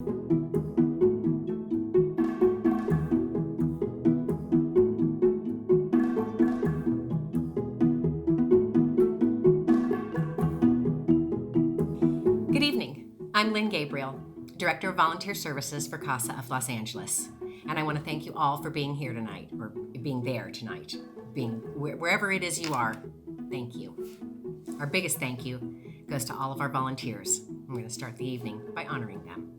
Good evening. I'm Lynn Gabriel, Director of Volunteer Services for CASA of Los Angeles. And I want to thank you all for being here tonight, or being there tonight, being wherever it is you are. Thank you. Our biggest thank you goes to all of our volunteers. I'm going to start the evening by honoring them.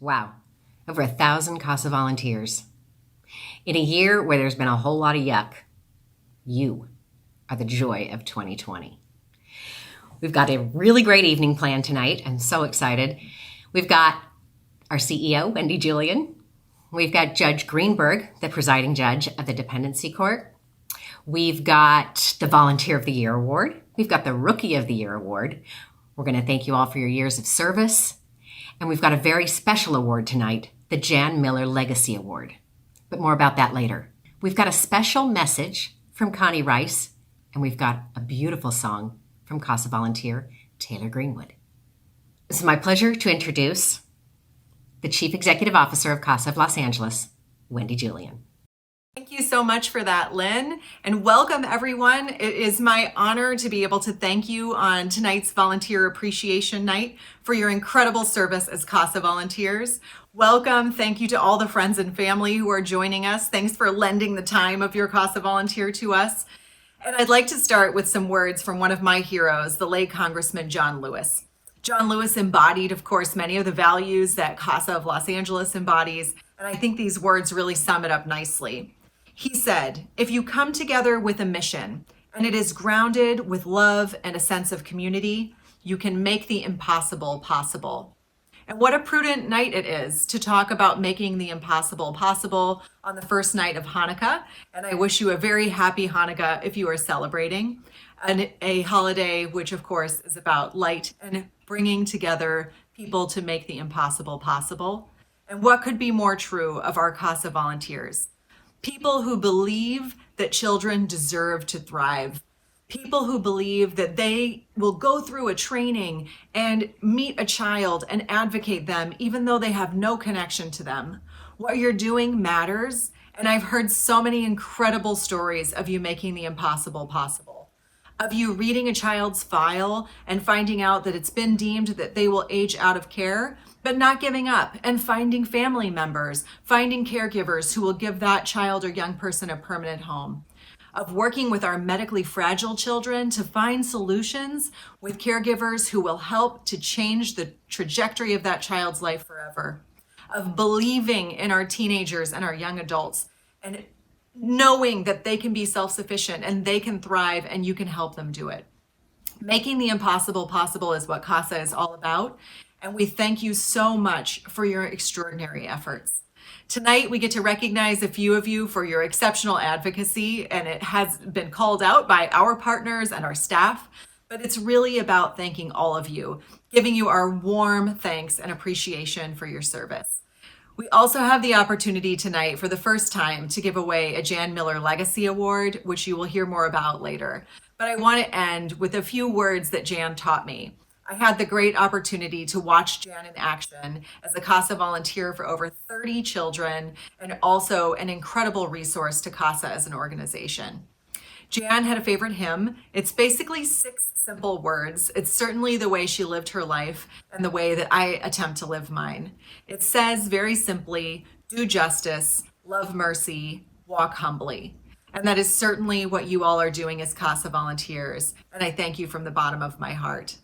Wow, over 1,000 CASA volunteers. In a year where there's been a whole lot of yuck, you are the joy of 2020. We've got a really great evening planned tonight. I'm so excited. We've got our CEO, Wendy Julian. We've got Judge Greenberg, the presiding judge of the Dependency Court. We've got the Volunteer of the Year Award. We've got the Rookie of the Year Award. We're going to thank you all for your years of service. And we've got a very special award tonight, the Jan Miller Legacy Award. But more about that later. We've got a special message from Connie Rice, and we've got a beautiful song from CASA volunteer Taylor Greenwood. It's my pleasure to introduce the Chief Executive Officer of CASA of Los Angeles, Wendy Julian. Thank you so much for that, Lynn, and welcome everyone. It is my honor to be able to thank you on tonight's Volunteer Appreciation Night for your incredible service as CASA volunteers. Welcome. Thank you to all the friends and family who are joining us. Thanks for lending the time of your CASA volunteer to us. And I'd like to start with some words from one of my heroes, the late Congressman John Lewis. John Lewis embodied, of course, many of the values that CASA of Los Angeles embodies, and I think these words really sum it up nicely. He said, "If you come together with a mission, and it is grounded with love and a sense of community, you can make the impossible possible." And what a prudent night it is to talk about making the impossible possible on the first night of Hanukkah. And I wish you a very happy Hanukkah if you are celebrating a holiday, which of course is about light and bringing together people to make the impossible possible. And what could be more true of our CASA volunteers? People who believe that children deserve to thrive. People who believe that they will go through a training and meet a child and advocate them, even though they have no connection to them. What you're doing matters. And I've heard so many incredible stories of you making the impossible possible. Of you reading a child's file and finding out that it's been deemed that they will age out of care, but not giving up and finding family members, finding caregivers who will give that child or young person a permanent home. Of working with our medically fragile children to find solutions with caregivers who will help to change the trajectory of that child's life forever. Of believing in our teenagers and our young adults and knowing that they can be self-sufficient and they can thrive and you can help them do it. Making the impossible possible is what CASA is all about. And we thank you so much for your extraordinary efforts. Tonight, we get to recognize a few of you for your exceptional advocacy, and it has been called out by our partners and our staff, but it's really about thanking all of you, giving you our warm thanks and appreciation for your service. We also have the opportunity tonight for the first time to give away a Jan Miller Legacy Award, which you will hear more about later. But I want to end with a few words that Jan taught me. I had the great opportunity to watch Jan in action as a CASA volunteer for over 30 children and also an incredible resource to CASA as an organization. Jan had a favorite hymn. It's basically 6 simple words. It's certainly the way she lived her life and the way that I attempt to live mine. It says very simply, do justice, love mercy, walk humbly. And that is certainly what you all are doing as CASA volunteers. And I thank you from the bottom of my heart.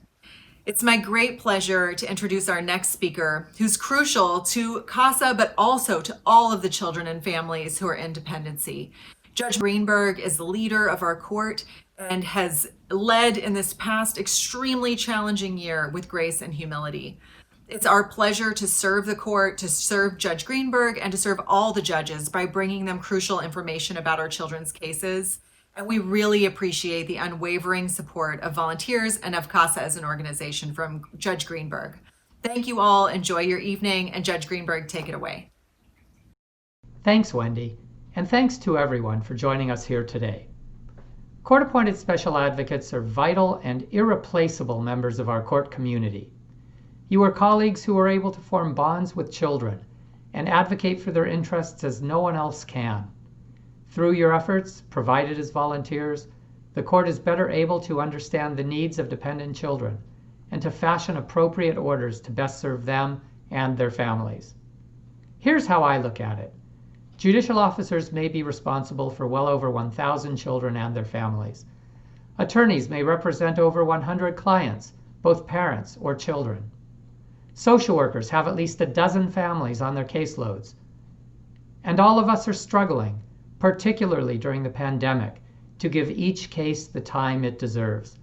It's my great pleasure to introduce our next speaker, who's crucial to CASA, but also to all of the children and families who are in dependency. Judge Greenberg is the leader of our court and has led in this past extremely challenging year with grace and humility. It's our pleasure to serve the court, to serve Judge Greenberg, and to serve all the judges by bringing them crucial information about our children's cases. And we really appreciate the unwavering support of volunteers and of CASA as an organization from Judge Greenberg. Thank you all. Enjoy your evening. And Judge Greenberg, take it away. Thanks, Wendy. And thanks to everyone for joining us here today. Court-appointed special advocates are vital and irreplaceable members of our court community. You are colleagues who are able to form bonds with children and advocate for their interests as no one else can. Through your efforts, provided as volunteers, the court is better able to understand the needs of dependent children and to fashion appropriate orders to best serve them and their families. Here's how I look at it. Judicial officers may be responsible for well over 1,000 children and their families. Attorneys may represent over 100 clients, both parents or children. Social workers have at least a dozen families on their caseloads. And all of us are struggling, particularly during the pandemic, to give each case the time it deserves.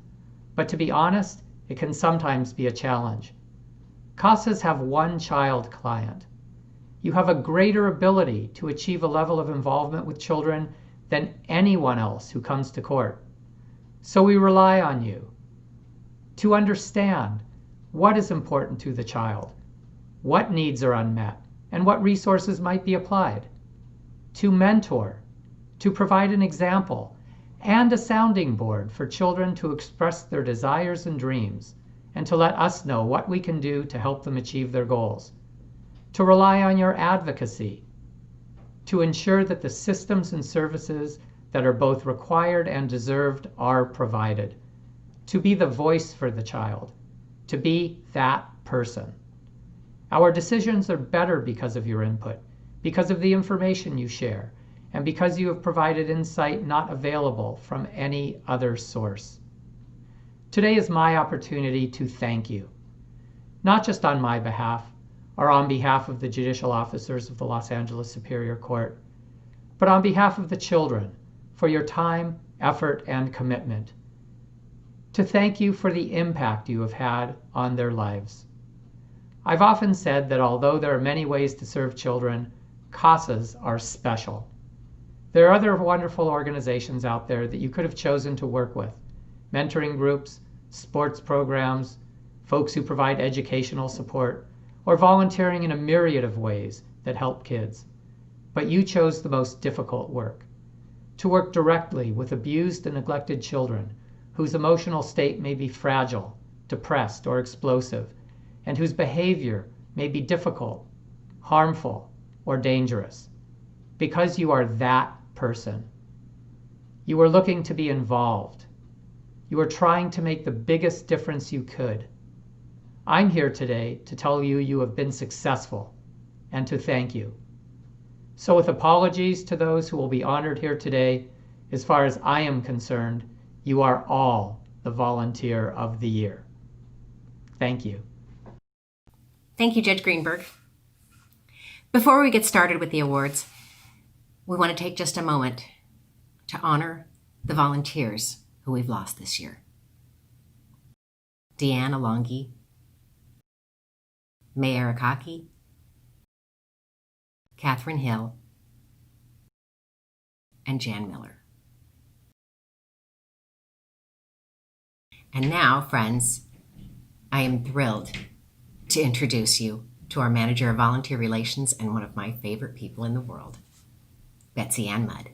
But to be honest, it can sometimes be a challenge. CASAs have one child client. You have a greater ability to achieve a level of involvement with children than anyone else who comes to court. So we rely on you to understand what is important to the child, what needs are unmet, and what resources might be applied, to mentor, to provide an example, and a sounding board for children to express their desires and dreams, and to let us know what we can do to help them achieve their goals, to rely on your advocacy, to ensure that the systems and services that are both required and deserved are provided, to be the voice for the child, to be that person. Our decisions are better because of your input, because of the information you share, and because you have provided insight not available from any other source. Today is my opportunity to thank you, not just on my behalf or on behalf of the judicial officers of the Los Angeles Superior Court, but on behalf of the children for your time, effort, and commitment. To thank you for the impact you have had on their lives. I've often said that although there are many ways to serve children, CASAs are special. There are other wonderful organizations out there that you could have chosen to work with. Mentoring groups, sports programs, folks who provide educational support, or volunteering in a myriad of ways that help kids. But you chose the most difficult work. To work directly with abused and neglected children whose emotional state may be fragile, depressed, or explosive, and whose behavior may be difficult, harmful, or dangerous. Because you are that person. You are looking to be involved. You are trying to make the biggest difference you could. I'm here today to tell you you have been successful and to thank you. So with apologies to those who will be honored here today, as far as I am concerned, you are all the Volunteer of the Year. Thank you. Thank you, Judge Greenberg. Before we get started with the awards, we want to take just a moment to honor the volunteers who we've lost this year. Deanne Alongi, May Arakaki, Catherine Hill, and Jan Miller. And now, friends, I am thrilled to introduce you to our Manager of Volunteer Relations and one of my favorite people in the world, Betsy Ann Mudd.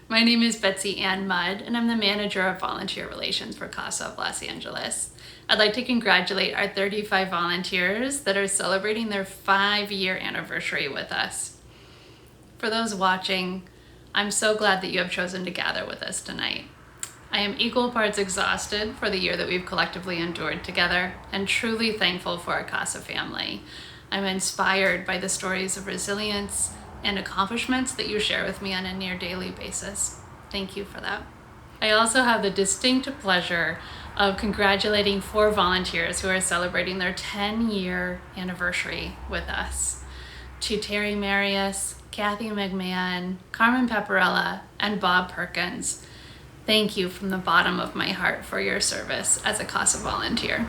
My name is Betsy Ann Mudd, and I'm the Manager of Volunteer Relations for CASA of Los Angeles. I'd like to congratulate our 35 volunteers that are celebrating their 5-year anniversary with us. For those watching, I'm so glad that you have chosen to gather with us tonight. I am equal parts exhausted for the year that we've collectively endured together and truly thankful for our CASA family. I'm inspired by the stories of resilience and accomplishments that you share with me on a near daily basis. Thank you for that. I also have the distinct pleasure of congratulating 4 volunteers who are celebrating their 10-year anniversary with us. To Terry Marius, Kathy McMahon, Carmen Pepperella, and Bob Perkins. Thank you from the bottom of my heart for your service as a CASA volunteer.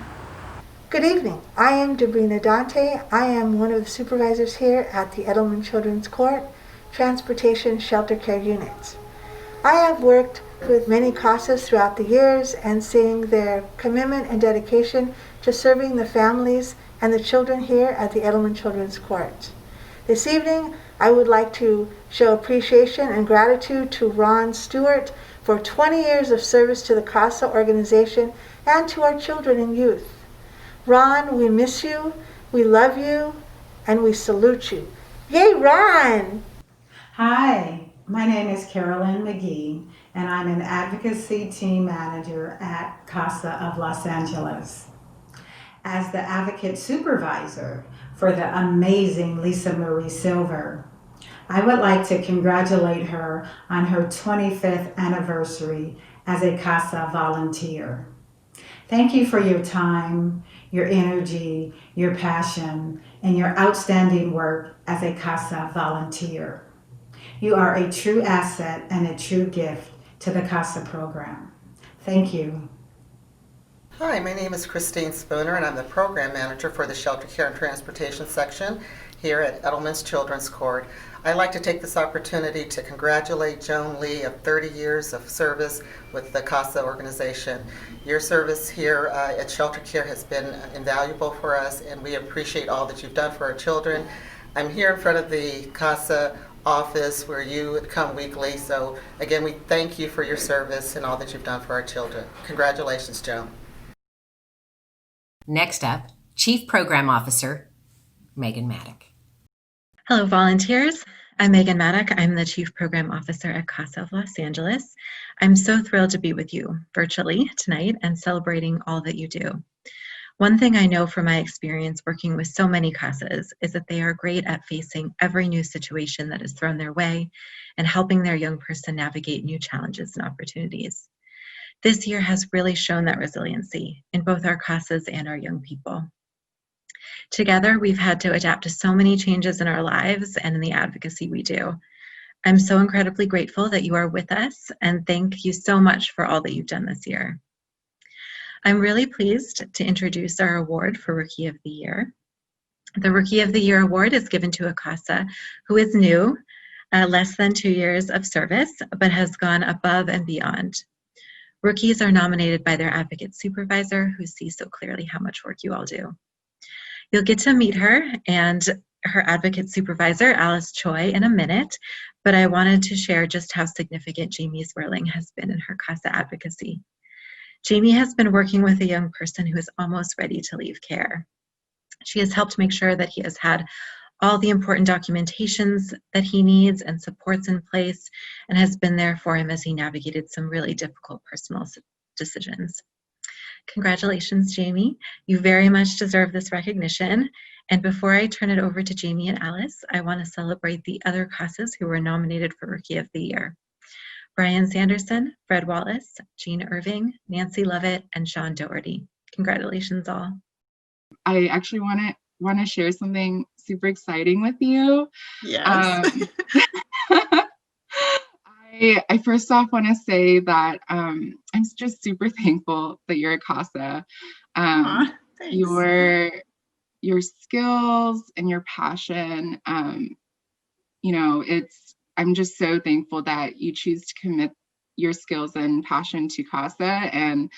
Good evening. I am Debrina Dante. I am one of the supervisors here at the Edelman Children's Court Transportation Shelter Care Units. I have worked with many CASAs throughout the years and seeing their commitment and dedication to serving the families and the children here at the Edelman Children's Court. This evening, I would like to show appreciation and gratitude to Ron Stewart for 20 years of service to the CASA organization and to our children and youth. Ron, we miss you, we love you, and we salute you. Yay, Ron! Hi, my name is Carolyn McGee, and I'm an advocacy team manager at CASA of Los Angeles. As the advocate supervisor for the amazing Lisa Marie Silver, I would like to congratulate her on her 25th anniversary as a CASA volunteer. Thank you for your time, your energy, your passion, and your outstanding work as a CASA volunteer. You are a true asset and a true gift to the CASA program. Thank you. Hi, my name is Christine Spooner, and I'm the Program Manager for the Shelter Care and Transportation section here at Edelman's Children's Court. I'd like to take this opportunity to congratulate Joan Lee of 30 years of service with the CASA organization. Your service here at Shelter Care has been invaluable for us, and we appreciate all that you've done for our children. I'm here in front of the CASA office where you would come weekly, so again, we thank you for your service and all that you've done for our children. Congratulations, Joan. Next up, Chief Program Officer, Megan Maddock. Hello, volunteers. I'm Megan Maddock. I'm the Chief Program Officer at CASA of Los Angeles. I'm so thrilled to be with you virtually tonight and celebrating all that you do. One thing I know from my experience working with so many CASAs is that they are great at facing every new situation that is thrown their way and helping their young person navigate new challenges and opportunities. This year has really shown that resiliency in both our CASAs and our young people. Together, we've had to adapt to so many changes in our lives and in the advocacy we do. I'm so incredibly grateful that you are with us, and thank you so much for all that you've done this year. I'm really pleased to introduce our award for Rookie of the Year. The Rookie of the Year award is given to a CASA who is new, less than 2 years of service, but has gone above and beyond. Rookies are nominated by their advocate supervisor, who sees so clearly how much work you all do. You'll get to meet her and her advocate supervisor, Alice Choi, in a minute, but I wanted to share just how significant Jamie Swerling has been in her CASA advocacy. Jamie has been working with a young person who is almost ready to leave care. She has helped make sure that he has had all the important documentations that he needs and supports in place, and has been there for him as he navigated some really difficult personal decisions. Congratulations, Jamie. You very much deserve this recognition. And before I turn it over to Jamie and Alice, I want to celebrate the other CASAs who were nominated for Rookie of the Year. Brian Sanderson, Fred Wallace, Jean Irving, Nancy Lovett, and Sean Doherty. Congratulations all. I actually want to share something super exciting with you. Yes. I first off want to say that I'm just super thankful that you're a CASA. Thanks. Your skills and your passion, I'm just so thankful that you choose to commit your skills and passion to CASA and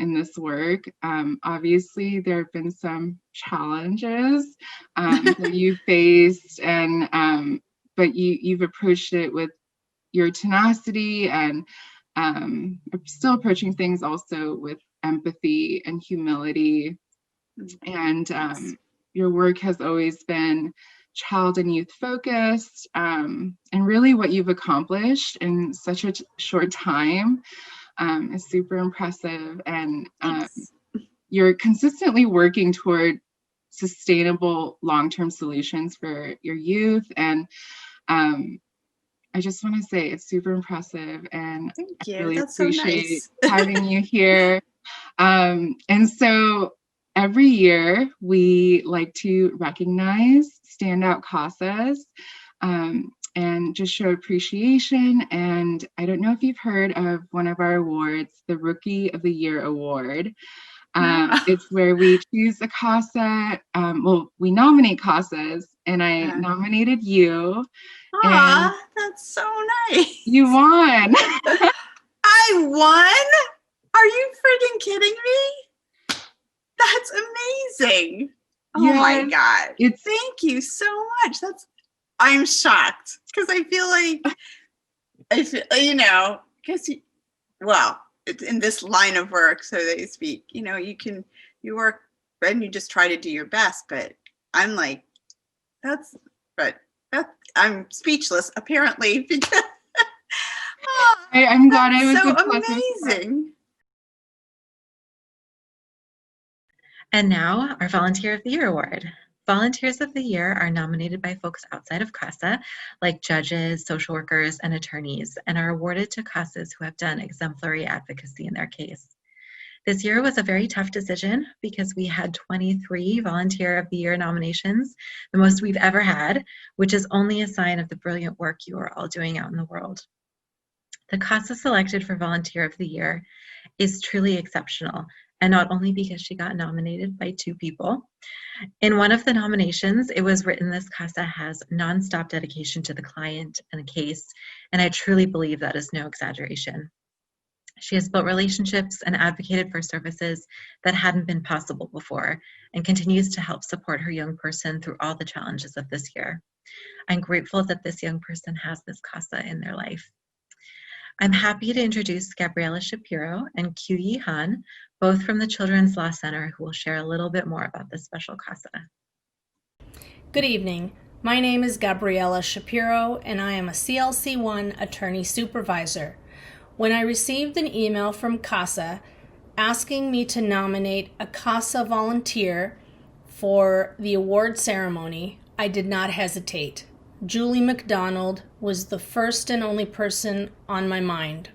in this work. Obviously, there have been some challenges that you faced, but you've approached it with your tenacity and still approaching things also with empathy and humility. And your work has always been child and youth focused, and really what you've accomplished in such a short time is super impressive. And you're consistently working toward sustainable long-term solutions for your youth. And I just want to say it's super impressive, and Thank you. I really That's so appreciate nice. having you here. And so every year we like to recognize standout CASAs and just show appreciation. And I don't know if you've heard of one of our awards, the Rookie of the Year Award. It's where we choose a CASA. We nominate CASAs, and I nominated you. Aw, that's so nice. You won. I won? Are you freaking kidding me? That's amazing. Oh my God. Thank you so much. I'm shocked because I feel like, because, it's in this line of work, so they speak, you work and you just try to do your best, but I'm like, I'm speechless apparently because I'm glad I was so amazing. And now our Volunteer of the Year Award. Volunteers of the Year are nominated by folks outside of CASA, like judges, social workers, and attorneys, and are awarded to CASAs who have done exemplary advocacy in their case. This year was a very tough decision because we had 23 Volunteer of the Year nominations, the most we've ever had, which is only a sign of the brilliant work you are all doing out in the world. The CASA selected for Volunteer of the Year is truly exceptional, and not only because she got nominated by 2 people. In one of the nominations, it was written this CASA has nonstop dedication to the client and the case, and I truly believe that is no exaggeration. She has built relationships and advocated for services that hadn't been possible before, and continues to help support her young person through all the challenges of this year. I'm grateful that this young person has this CASA in their life. I'm happy to introduce Gabriela Shapiro and Kyu-Yi Han, both from the Children's Law Center, who will share a little bit more about this special CASA. Good evening. My name is Gabriela Shapiro, and I am a CLC1 attorney supervisor. When I received an email from CASA asking me to nominate a CASA volunteer for the award ceremony, I did not hesitate. Julie McDonald was the first and only person on my mind.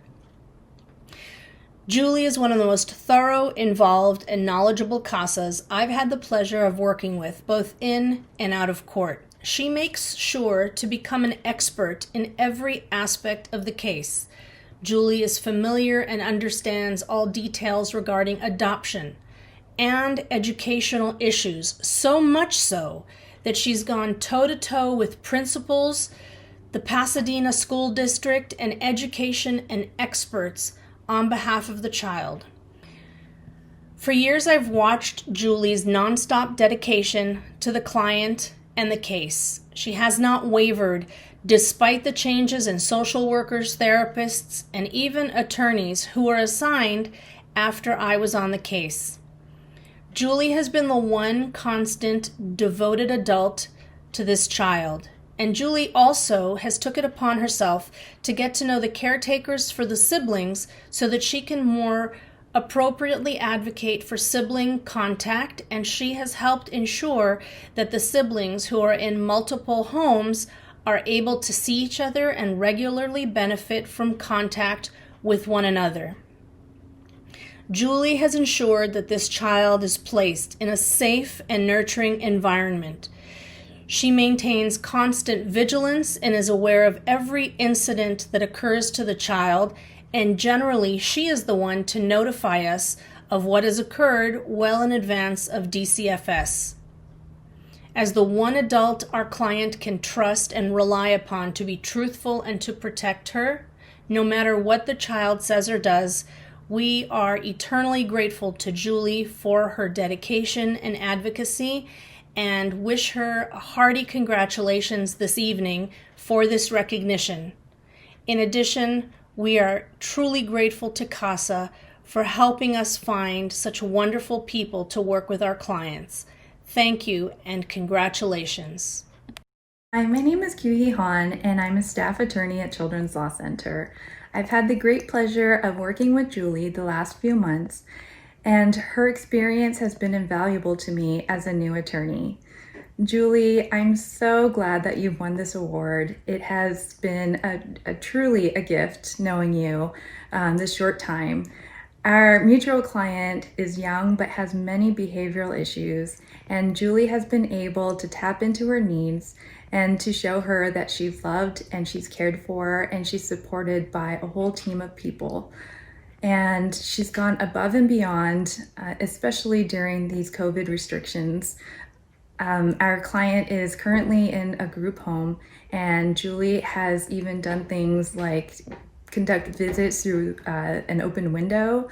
Julie is one of the most thorough, involved, and knowledgeable CASAs I've had the pleasure of working with, both in and out of court. She makes sure to become an expert in every aspect of the case. Julie is familiar and understands all details regarding adoption and educational issues, so much so that she's gone toe-to-toe with principals, the Pasadena School District, and education and experts on behalf of the child. For years, I've watched Julie's nonstop dedication to the client and the case. She has not wavered despite the changes in social workers, therapists, and even attorneys who were assigned after I was on the case. Julie has been the one constant, devoted adult to this child. And Julie also has took it upon herself to get to know the caretakers for the siblings so that she can more appropriately advocate for sibling contact, and she has helped ensure that the siblings who are in multiple homes are able to see each other and regularly benefit from contact with one another. Julie has ensured that this child is placed in a safe and nurturing environment. She maintains constant vigilance and is aware of every incident that occurs to the child, and generally she is the one to notify us of what has occurred well in advance of DCFS. As the one adult our client can trust and rely upon to be truthful and to protect her, no matter what the child says or does, we are eternally grateful to Julie for her dedication and advocacy, and wish her a hearty congratulations this evening for this recognition. In addition, we are truly grateful to CASA for helping us find such wonderful people to work with our clients. Thank you and congratulations. Hi, my name is Kyu-Yi Han, and I'm a staff attorney at Children's Law Center. I've had the great pleasure of working with Julie the last few months, and her experience has been invaluable to me as a new attorney. Julie, I'm so glad that you've won this award. It has been truly a gift knowing you this short time. Our mutual client is young but has many behavioral issues, and Julie has been able to tap into her needs and to show her that she's loved and she's cared for and she's supported by a whole team of people. And she's gone above and beyond, especially during these COVID restrictions. Our client is currently in a group home, and Julie has even done things like conduct visits through an open window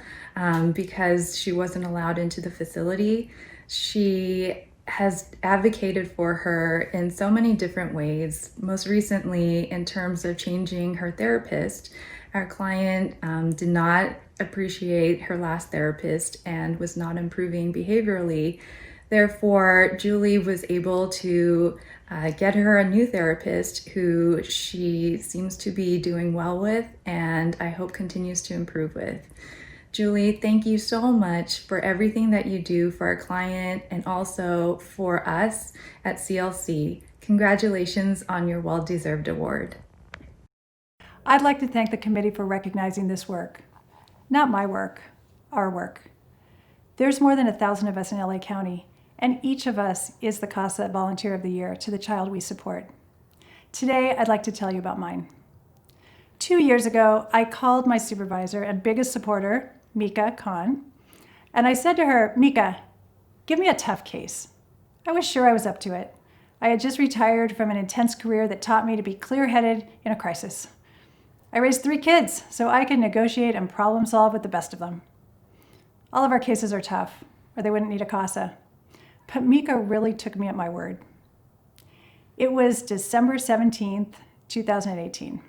because she wasn't allowed into the facility. She has advocated for her in so many different ways, most recently in terms of changing her therapist. Our client did not appreciate her last therapist and was not improving behaviorally. Therefore, Julie was able to get her a new therapist who she seems to be doing well with, and I hope continues to improve with. Julie, thank you so much for everything that you do for our client and also for us at CLC. Congratulations on your well-deserved award. I'd like to thank the committee for recognizing this work. Not my work, our work. There's more than 1,000 of us in LA County, and each of us is the CASA Volunteer of the Year to the child we support. Today, I'd like to tell you about mine. 2 years ago, I called my supervisor and biggest supporter, Mika Khan, and I said to her, Mika, give me a tough case. I was sure I was up to it. I had just retired from an intense career that taught me to be clear-headed in a crisis. I raised 3 kids, so I could negotiate and problem solve with the best of them. All of our cases are tough, or they wouldn't need a CASA. But Mika really took me at my word. It was December 17th, 2018,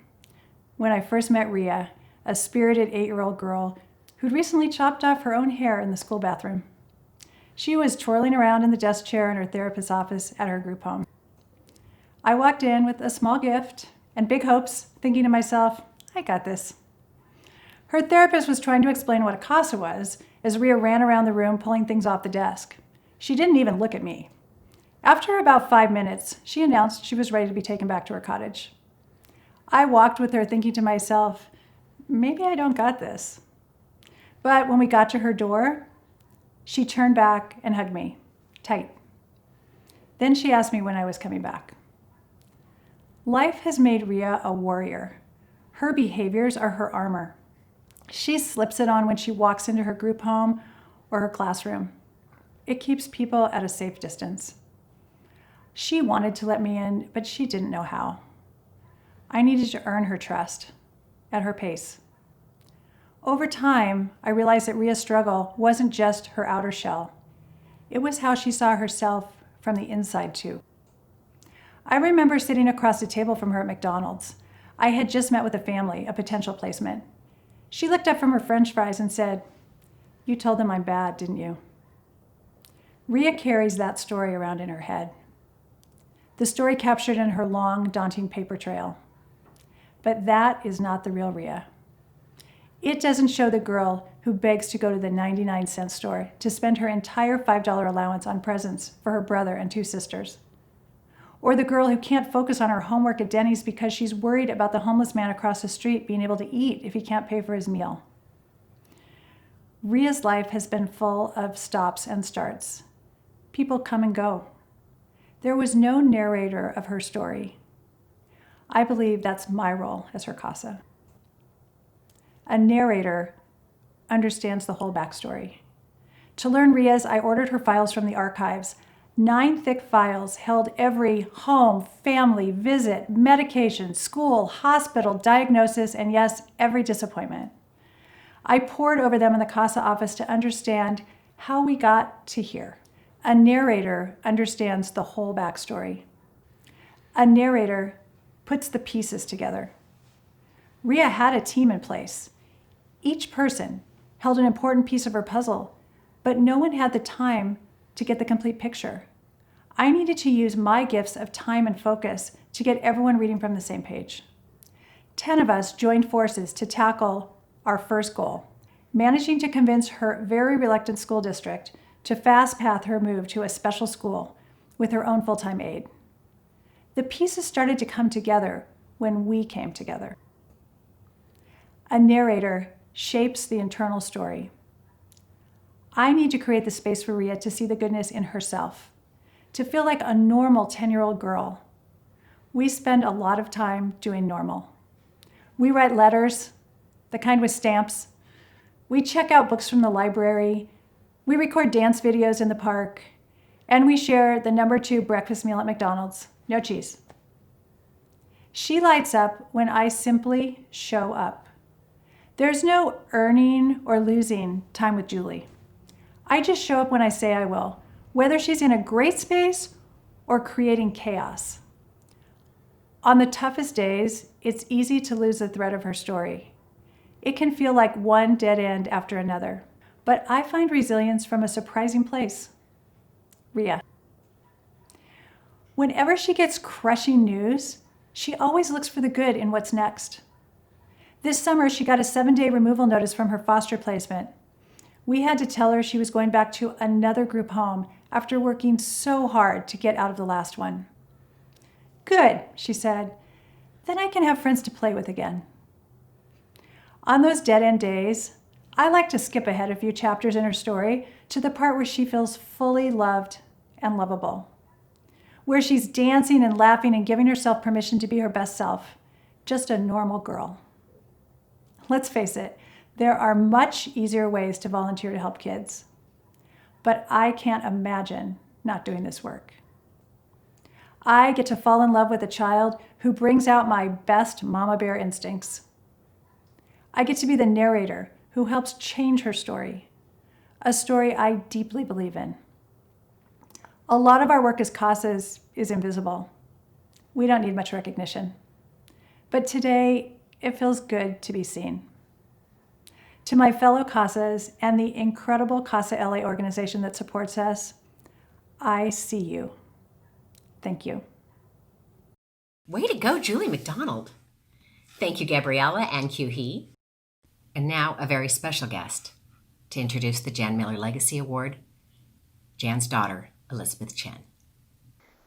when I first met Ria, a spirited 8-year-old girl who'd recently chopped off her own hair in the school bathroom. She was twirling around in the desk chair in her therapist's office at her group home. I walked in with a small gift and big hopes, thinking to myself, I got this. Her therapist was trying to explain what a CASA was as Ria ran around the room pulling things off the desk. She didn't even look at me. After about 5 minutes, she announced she was ready to be taken back to her cottage. I walked with her thinking to myself, maybe I don't got this. But when we got to her door, she turned back and hugged me, tight. Then she asked me when I was coming back. Life has made Ria a warrior. Her behaviors are her armor. She slips it on when she walks into her group home or her classroom. It keeps people at a safe distance. She wanted to let me in, but she didn't know how. I needed to earn her trust at her pace. Over time, I realized that Ria's struggle wasn't just her outer shell. It was how she saw herself from the inside too. I remember sitting across the table from her at McDonald's. I had just met with a family, a potential placement. She looked up from her French fries and said, "You told them I'm bad, didn't you?" Ria carries that story around in her head. The story captured in her long, daunting paper trail. But that is not the real Ria. It doesn't show the girl who begs to go to the 99-cent store to spend her entire $5 allowance on presents for her brother and 2 sisters. Or the girl who can't focus on her homework at Denny's because she's worried about the homeless man across the street being able to eat if he can't pay for his meal. Ria's life has been full of stops and starts. People come and go. There was no narrator of her story. I believe that's my role as her CASA. A narrator understands the whole backstory. To learn Ria's, I ordered her files from the archives. 9 thick files held every home, family, visit, medication, school, hospital, diagnosis, and yes, every disappointment. I pored over them in the CASA office to understand how we got to here. A narrator understands the whole backstory. A narrator puts the pieces together. Ria had a team in place. Each person held an important piece of her puzzle, but no one had the time to get the complete picture. I needed to use my gifts of time and focus to get everyone reading from the same page. 10 of us joined forces to tackle our first goal, managing to convince her very reluctant school district to fast-path her move to a special school with her own full-time aide. The pieces started to come together when we came together. A narrator shapes the internal story. I need to create the space for Ria to see the goodness in herself, to feel like a normal 10-year-old girl. We spend a lot of time doing normal. We write letters, the kind with stamps. We check out books from the library. We record dance videos in the park. And we share the number 2 breakfast meal at McDonald's, no cheese. She lights up when I simply show up. There's no earning or losing time with Julie. I just show up when I say I will, whether she's in a great space or creating chaos. On the toughest days, it's easy to lose the thread of her story. It can feel like one dead end after another, but I find resilience from a surprising place. Ria. Whenever she gets crushing news, she always looks for the good in what's next. This summer, she got a 7-day removal notice from her foster placement. We had to tell her she was going back to another group home after working so hard to get out of the last one. "Good," she said. "Then I can have friends to play with again." On those dead-end days, I like to skip ahead a few chapters in her story to the part where she feels fully loved and lovable, where she's dancing and laughing and giving herself permission to be her best self, just a normal girl. Let's face it, there are much easier ways to volunteer to help kids, but I can't imagine not doing this work. I get to fall in love with a child who brings out my best mama bear instincts. I get to be the narrator who helps change her story, a story I deeply believe in. A lot of our work as CASAs is invisible. We don't need much recognition. But today, it feels good to be seen. To my fellow CASAs and the incredible CASA LA organization that supports us, I see you. Thank you. Way to go, Julie McDonald. Thank you, Gabriella and Q-He. And now a very special guest to introduce the Jan Miller Legacy Award, Jan's daughter, Elizabeth Chen.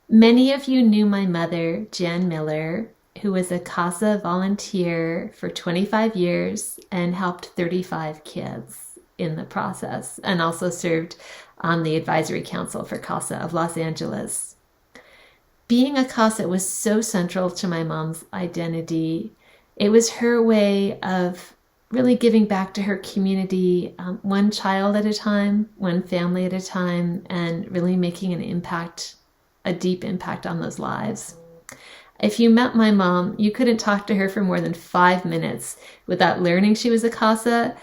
Many of you knew my mother, Jan Miller, who was a CASA volunteer for 25 years and helped 35 kids in the process, and also served on the advisory council for CASA of Los Angeles. Being a CASA was so central to my mom's identity. It was her way of really giving back to her community, one child at a time, one family at a time, and really making an impact, a deep impact on those lives. If you met my mom, you couldn't talk to her for more than 5 minutes without learning she was a CASA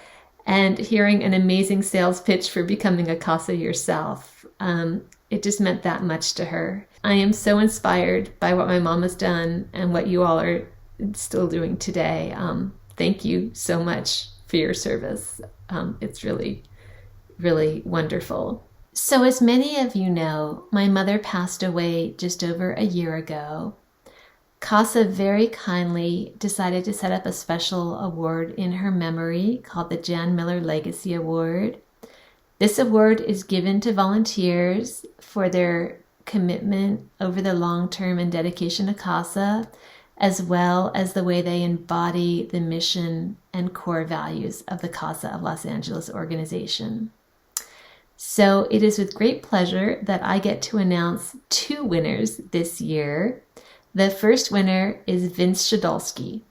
and hearing an amazing sales pitch for becoming a CASA yourself. It just meant that much to her. I am so inspired by what my mom has done and what you all are still doing today. Thank you so much for your service. It's really, really wonderful. So as many of you know, my mother passed away just over a year ago. CASA very kindly decided to set up a special award in her memory called the Jan Miller Legacy Award. This award is given to volunteers for their commitment over the long term and dedication to CASA, as well as the way they embody the mission and core values of the CASA of Los Angeles organization. So it is with great pleasure that I get to announce 2 winners this year. The first winner is Vince Shadolsky.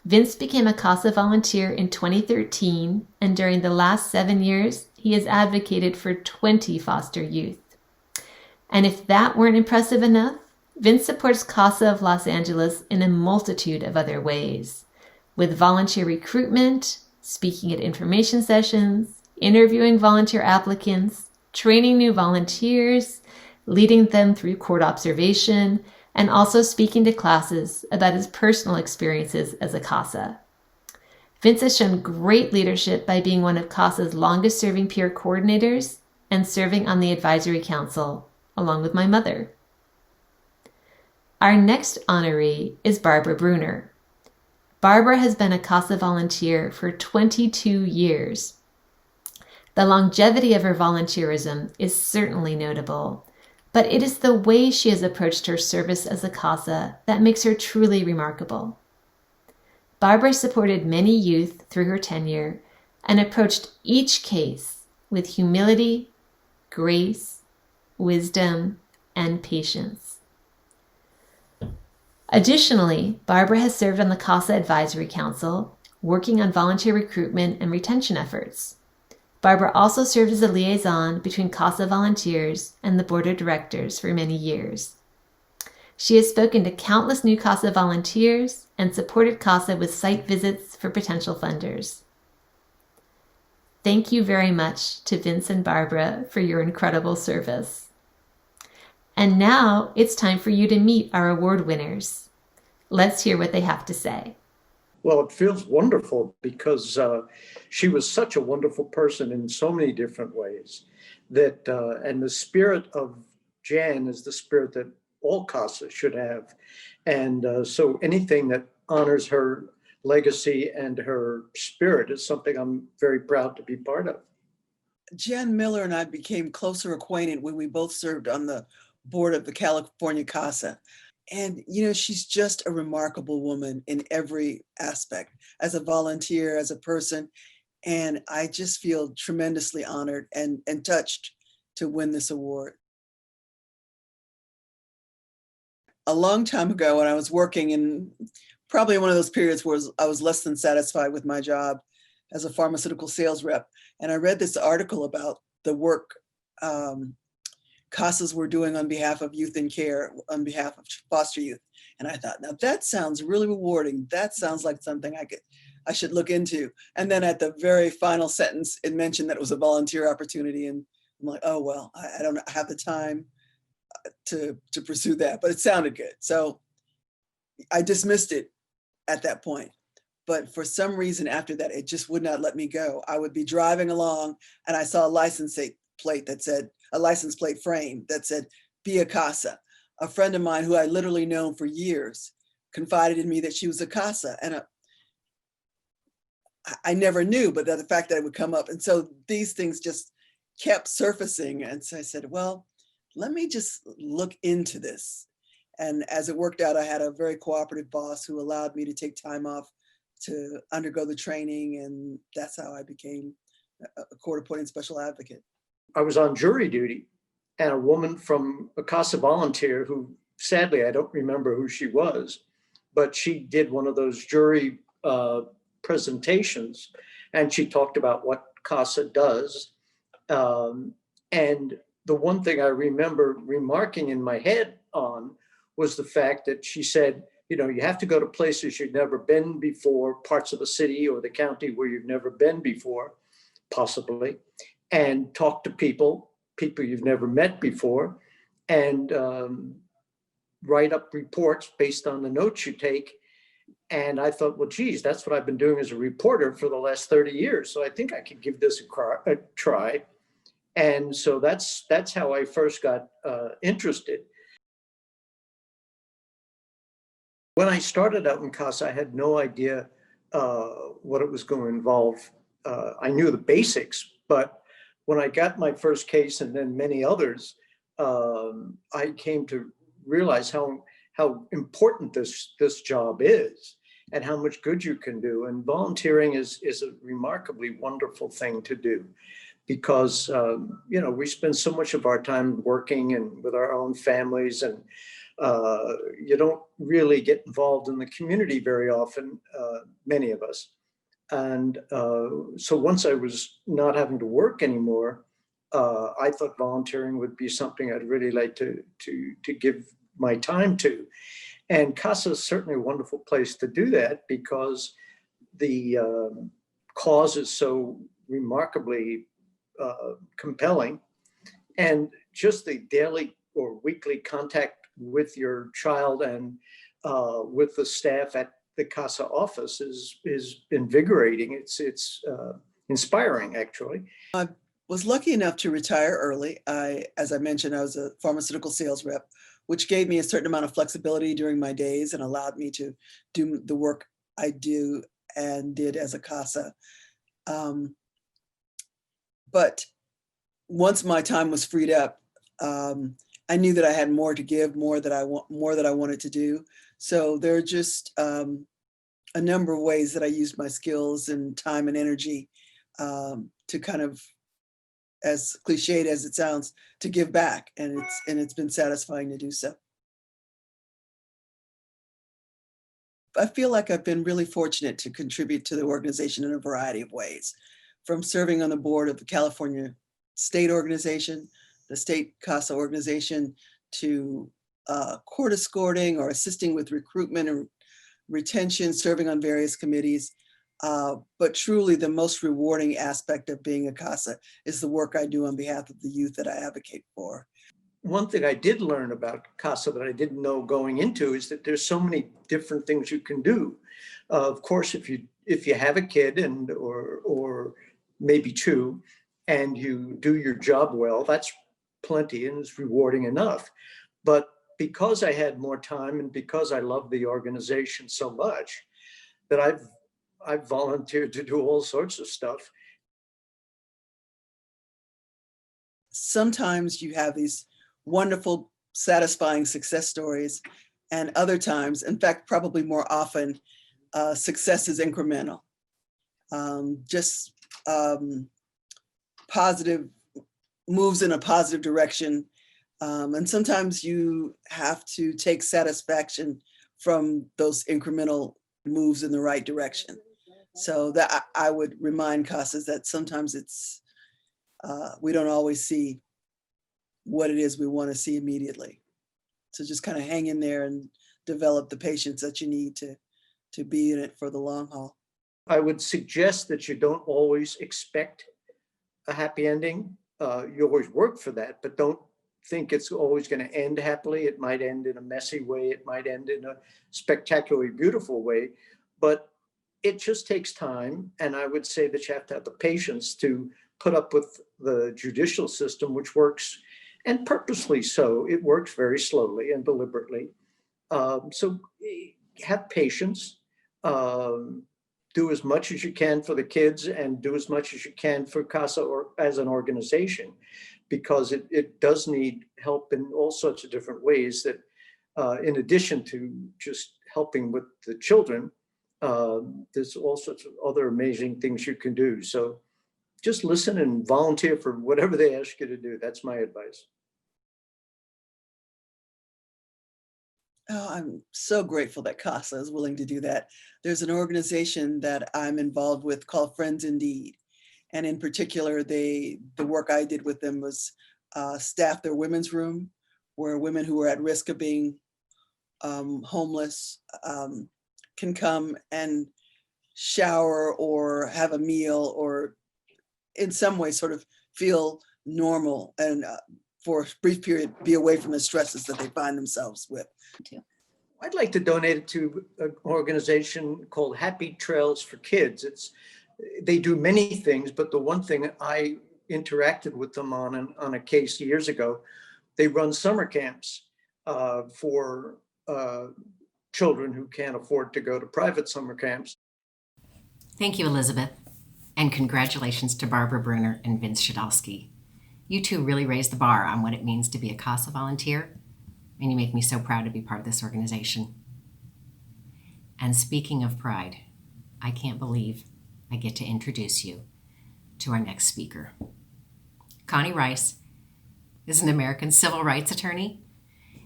Vince became a CASA volunteer in 2013, and during the last 7 years, he has advocated for 20 foster youth. And if that weren't impressive enough, Vince supports CASA of Los Angeles in a multitude of other ways, with volunteer recruitment, speaking at information sessions, interviewing volunteer applicants, training new volunteers, leading them through court observation, and also speaking to classes about his personal experiences as a CASA. Vince has shown great leadership by being one of CASA's longest serving peer coordinators and serving on the advisory council, along with my mother. Our next honoree is Barbara Bruner. Barbara has been a CASA volunteer for 22 years. The longevity of her volunteerism is certainly notable, but it is the way she has approached her service as a CASA that makes her truly remarkable. Barbara supported many youth through her tenure and approached each case with humility, grace, wisdom, and patience. Additionally, Barbara has served on the CASA Advisory Council, working on volunteer recruitment and retention efforts. Barbara also served as a liaison between CASA volunteers and the board of directors for many years. She has spoken to countless new CASA volunteers and supported CASA with site visits for potential funders. Thank you very much to Vince and Barbara for your incredible service. And now it's time for you to meet our award winners. Let's hear what they have to say. Well, it feels wonderful because she was such a wonderful person in so many different ways. And the spirit of Jan is the spirit that all CASA should have. And so anything that honors her legacy and her spirit is something I'm very proud to be part of. Jan Miller and I became closer acquainted when we both served on the board of the California CASA. And, she's just a remarkable woman in every aspect, as a volunteer, as a person. And I just feel tremendously honored and touched to win this award. A long time ago, when I was working in probably one of those periods where I was less than satisfied with my job as a pharmaceutical sales rep, and I read this article about the work CASAs were doing on behalf of youth in care, on behalf of foster youth. And I thought, now that sounds really rewarding. That sounds like something I should look into. And then at the very final sentence, it mentioned that it was a volunteer opportunity. And I'm like, oh, well, I don't have the time to pursue that, but it sounded good. So I dismissed it at that point. But for some reason after that, it just would not let me go. I would be driving along and I saw a license plate that said, a license plate frame that said, be a CASA. A friend of mine who I literally known for years confided in me that she was a CASA. And I never knew, but the fact that it would come up. And so these things just kept surfacing. And so I said, well, let me just look into this. And as it worked out, I had a very cooperative boss who allowed me to take time off to undergo the training. And that's how I became a court-appointed special advocate. I was on jury duty, and a woman from a CASA volunteer who, sadly, I don't remember who she was, but she did one of those jury presentations, and she talked about what CASA does. And the one thing I remember remarking in my head on was the fact that she said, you know, you have to go to places you've never been before, parts of the city or the county where you've never been before, possibly, and talk to people you've never met before, and write up reports based on the notes you take. And I thought, well, geez, that's what I've been doing as a reporter for the last 30 years. So I think I could give this a try. And so that's how I first got interested. When I started out in CASA, I had no idea what it was going to involve. I knew the basics, but when I got my first case and then many others, I came to realize how important this job is and how much good you can do. And volunteering is a remarkably wonderful thing to do, because you know, we spend so much of our time working and with our own families, and you don't really get involved in the community very often, many of us. And so once I was not having to work anymore, I thought volunteering would be something I'd really like to give my time to. And CASA is certainly a wonderful place to do that, because the cause is so remarkably compelling, and just the daily or weekly contact with your child and with the staff at the CASA office is invigorating. It's inspiring, actually. I was lucky enough to retire early. As I mentioned, I was a pharmaceutical sales rep, which gave me a certain amount of flexibility during my days and allowed me to do the work I do and did as a CASA. But once my time was freed up, I knew that I had more to give, more that I wanted to do. So there are just a number of ways that I used my skills and time and energy to kind of, as cliched as it sounds, to give back, and it's been satisfying to do so. I feel like I've been really fortunate to contribute to the organization in a variety of ways, from serving on the board of the California state organization, the state CASA organization, to court escorting or assisting with recruitment and retention, serving on various committees. But truly the most rewarding aspect of being a CASA is the work I do on behalf of the youth that I advocate for. One thing I did learn about CASA that I didn't know going into is that there's so many different things you can do. Of course, if you have a kid or maybe two, and you do your job well, that's plenty and it's rewarding enough. But because I had more time and because I love the organization so much, that I've volunteered to do all sorts of stuff. Sometimes you have these wonderful, satisfying success stories, and other times, in fact, probably more often, success is incremental. Just positive moves in a positive direction. And sometimes you have to take satisfaction from those incremental moves in the right direction. So that I would remind CASAs that sometimes it's, we don't always see what it is we want to see immediately. So just kind of hang in there and develop the patience that you need to be in it for the long haul. I would suggest that you don't always expect a happy ending. You always work for that, but don't think it's always going to end happily. It might end in a messy way. It might end in a spectacularly beautiful way, but it just takes time. And I would say that you have to have the patience to put up with the judicial system, which works, and purposely so. It works very slowly and deliberately. So have patience. Do as much as you can for the kids and do as much as you can for CASA or as an organization, because it does need help in all sorts of different ways that in addition to just helping with the children, there's all sorts of other amazing things you can do. So just listen and volunteer for whatever they ask you to do. That's my advice. Oh, I'm so grateful that CASA is willing to do that. There's an organization that I'm involved with called Friends Indeed. And in particular, the work I did with them was staff their women's room, where women who are at risk of being homeless can come and shower or have a meal or in some way sort of feel normal and for a brief period be away from the stresses that they find themselves with. I'd like to donate it to an organization called Happy Trails for Kids. They do many things, but the one thing I interacted with them on a case years ago, they run summer camps for children who can't afford to go to private summer camps. Thank you, Elizabeth. And congratulations to Barbara Brunner and Vince Shadowski. You two really raised the bar on what it means to be a CASA volunteer, and you make me so proud to be part of this organization. And speaking of pride, I can't believe I get to introduce you to our next speaker. Connie Rice is an American civil rights attorney,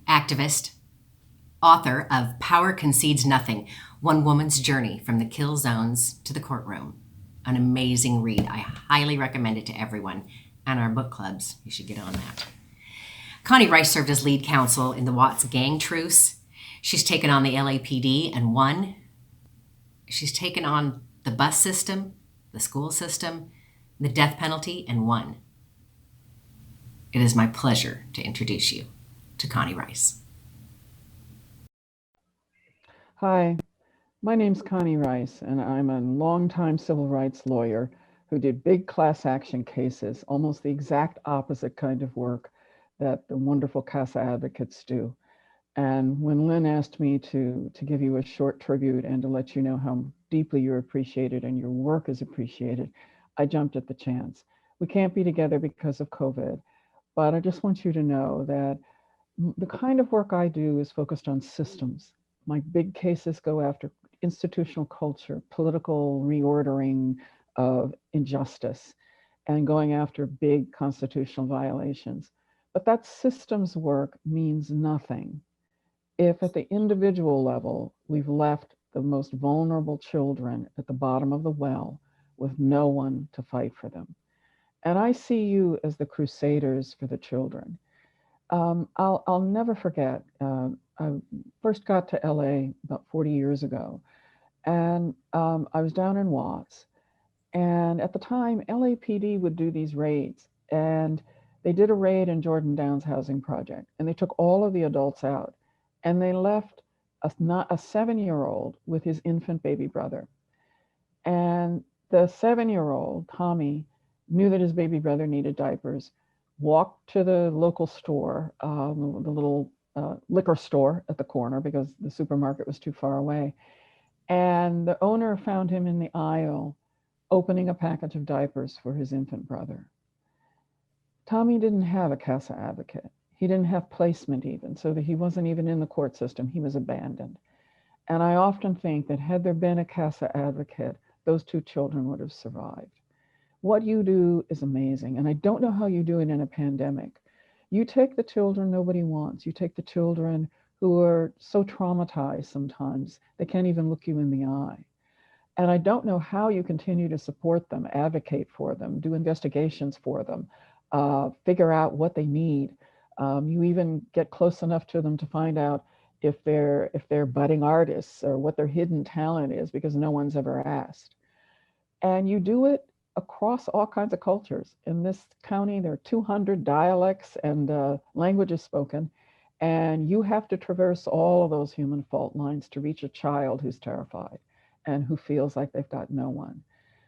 activist, author of Power Concedes Nothing, One Woman's Journey from the Kill Zones to the Courtroom. An amazing read. I highly recommend it to everyone. And our book clubs, you should get on that. Connie Rice served as lead counsel in the Watts gang truce. She's taken on the LAPD and won. She's taken on the bus system, the school system, the death penalty, and won. It is my pleasure to introduce you to Connie Rice. Hi, my name's Connie Rice, and I'm a longtime civil rights lawyer who did big class action cases, almost the exact opposite kind of work that the wonderful CASA advocates do. And when Lynn asked me to give you a short tribute and to let you know how deeply you're appreciated and your work is appreciated, I jumped at the chance. We can't be together because of COVID, but I just want you to know that the kind of work I do is focused on systems. My big cases go after institutional culture, political reordering of injustice, and going after big constitutional violations. But that systems work means nothing if at the individual level, we've left the most vulnerable children at the bottom of the well with no one to fight for them. And I see you as the crusaders for the children. I'll never forget, I first got to LA about 40 years ago, and I was down in Watts. And at the time, LAPD would do these raids, and they did a raid in Jordan Downs housing project, and they took all of the adults out, and they left a 7-year-old with his infant baby brother. And the 7-year-old, Tommy, knew that his baby brother needed diapers, walked to the local store, the little liquor store at the corner because the supermarket was too far away. And the owner found him in the aisle opening a package of diapers for his infant brother. Tommy didn't have a CASA advocate. He didn't have placement even, so that he wasn't even in the court system. He was abandoned. And I often think that had there been a CASA advocate, those two children would have survived. What you do is amazing. And I don't know how you do it in a pandemic. You take the children nobody wants. You take the children who are so traumatized sometimes they can't even look you in the eye. And I don't know how you continue to support them, advocate for them, do investigations for them, figure out what they need. You even get close enough to them to find out if they're budding artists or what their hidden talent is, because no one's ever asked. And you do it across all kinds of cultures. In this county, there are 200 dialects and languages spoken, and you have to traverse all of those human fault lines to reach a child who's terrified and who feels like they've got no one.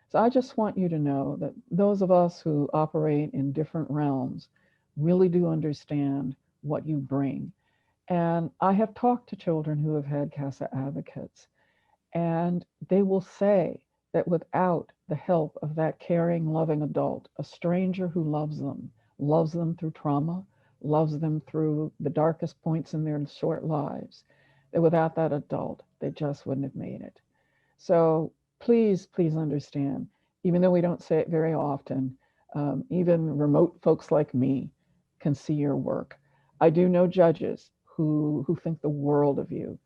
So I just want you to know that those of us who operate in different realms really do understand what you bring. And I have talked to children who have had CASA advocates, and they will say that without the help of that caring, loving adult, a stranger who loves them through trauma, loves them through the darkest points in their short lives, that without that adult, they just wouldn't have made it. So please, please understand, even though we don't say it very often, even remote folks like me can see your work. I do know judges who think the world of you.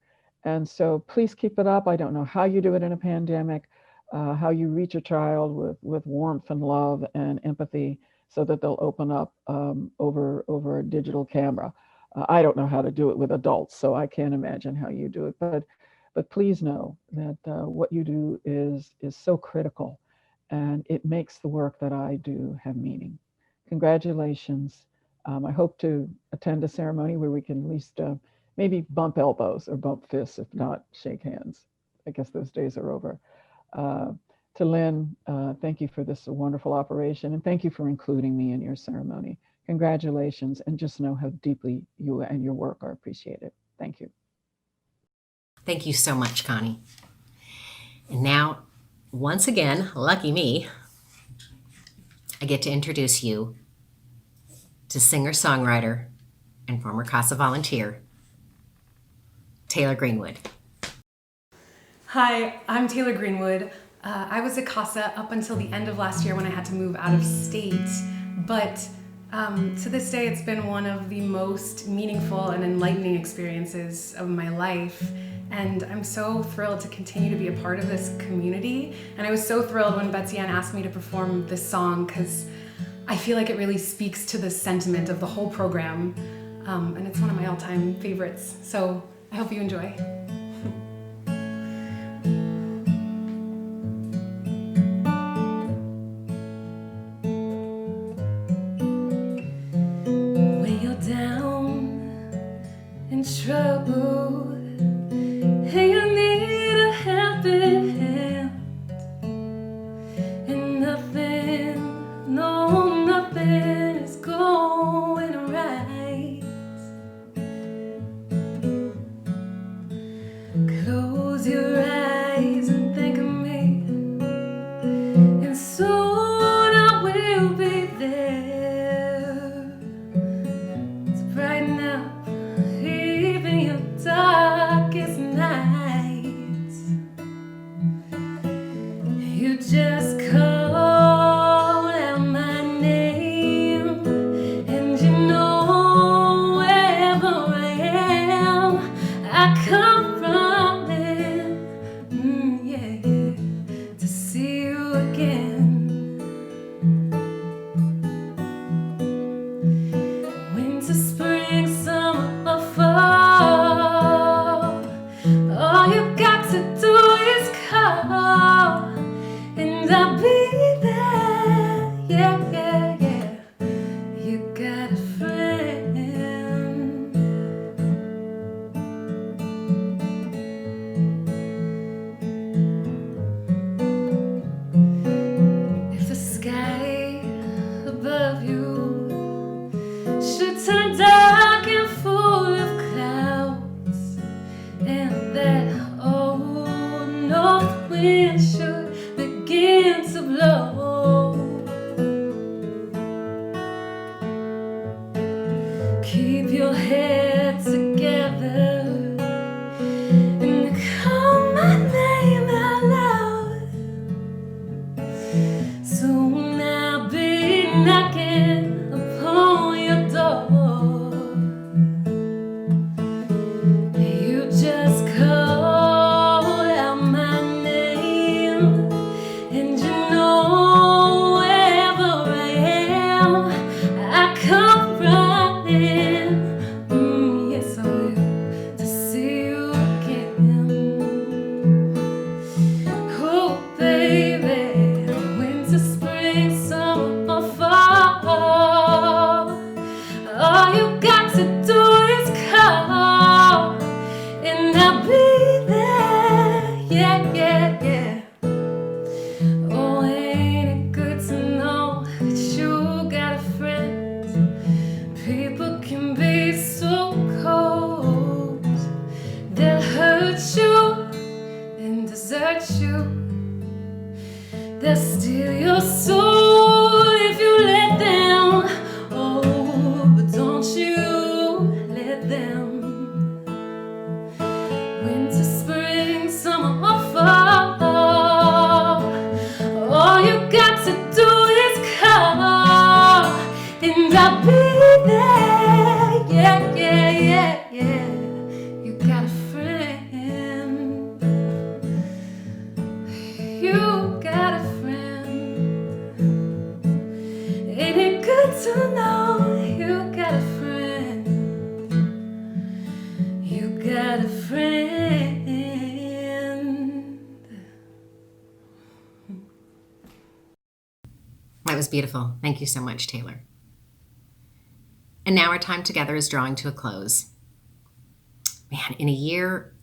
And so please keep it up. I don't know how you do it in a pandemic, how you reach a child with warmth and love and empathy so that they'll open up over a digital camera. I don't know how to do it with adults, so I can't imagine how you do it. But please know that what you do is so critical, and it makes the work that I do have meaning. Congratulations. I hope to attend a ceremony where we can at least maybe bump elbows or bump fists, if not shake hands. I guess those days are over. To Lynn, thank you for this wonderful operation, and thank you for including me in your ceremony. Congratulations, and just know how deeply you and your work are appreciated. Thank you. Thank you so much, Connie. And now, once again, lucky me, I get to introduce you to singer-songwriter and former CASA volunteer, Taylor Greenwood. Hi, I'm Taylor Greenwood. I was at CASA up until the end of last year when I had to move out of state, but to this day it's been one of the most meaningful and enlightening experiences of my life, and I'm so thrilled to continue to be a part of this community. And I was so thrilled when Betsy Ann asked me to perform this song because I feel like it really speaks to the sentiment of the whole program, and it's one of my all-time favorites, so I hope you enjoy. Trouble, and you need a helping hand, and nothing, no, nothing is going right. Close your eyes and think of me, and soon I will be there to brighten up even your darkest nights. You just call out my name, and you know wherever I am, I come running, yeah, to see you again. Winter, spring, summer, fall, all you got to do is call, and I'll be there, yeah, yeah, yeah. You got a friend. If the sky above you should turn dark and full of clouds, and that old north wind should begin to blow, keep your head together and call my name out loud. Soon yeah, yeah. Oh, ain't it good to know that you got a friend? People can be so cold. They'll hurt you and desert you. They'll steal your soul if you let them. Oh, but don't you let them. Winter, spring, summer, or fall. All you got to do is call, and I'll be there. Yeah, yeah, yeah, yeah. You got a friend. You got a friend. Ain't it good to know you got a friend? You got a friend. That was beautiful. Thank you so much, Taylor. And now our time together is drawing to a close. Man, in a year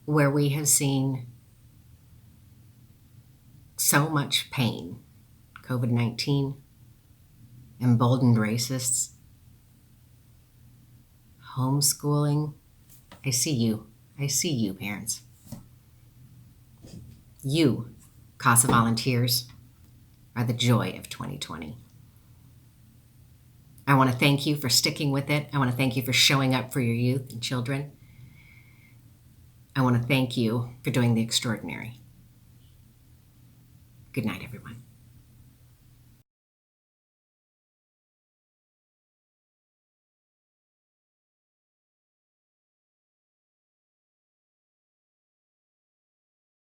where we have seen so much pain, COVID-19, emboldened racists, homeschooling, I see you. I see you, parents. You, CASA volunteers, are the joy of 2020. I want to thank you for sticking with it. I want to thank you for showing up for your youth and children. I want to thank you for doing the extraordinary. Good night, everyone.